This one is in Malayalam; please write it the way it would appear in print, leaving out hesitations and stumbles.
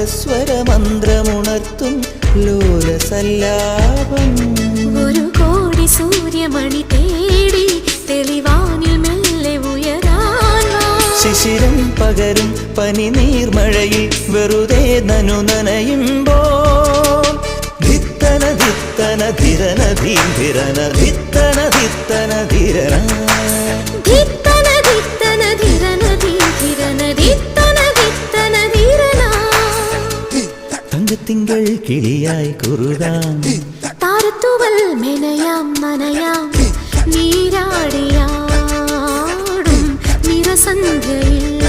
നാദസ്വരമന്ത്രമുണർത്തും ലോലസല്ലാപം. ഒരു കോടി സൂര്യമണി തേടി തെളിവാനിൽ മെല്ലെ ഉയരാൻ വാ. ശിശിരം പകരും പനി നീർമഴയിൽ വെറുതെ നനു നനയുമ്പോൾ ധിത്തന ധിത്തന ധിരന ധീരന ധിത്തന ധിത്തന ധിരന ധിത്തന ധിത്തന ധിരന ധീരന ധിത്തന ധിത്തന ധിരന. തങ്കത്തിങ്കൾ കിളിയായി കുറുകാം, താരത്തുവൽ മെനയാം നനയാം, നീരാടിയാടും നിറസന്ധ്യയിൽ